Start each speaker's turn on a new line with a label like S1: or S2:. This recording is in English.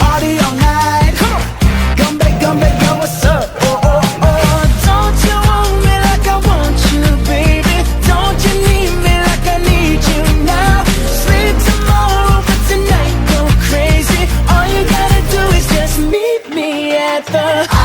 S1: party all night. Come back, girl, what's up? Oh, oh, oh. Don't you want me like I want you, baby? Don't you need me like I need you now? Sleep tomorrow, but tonight go crazy. All you gotta do is just meet me at the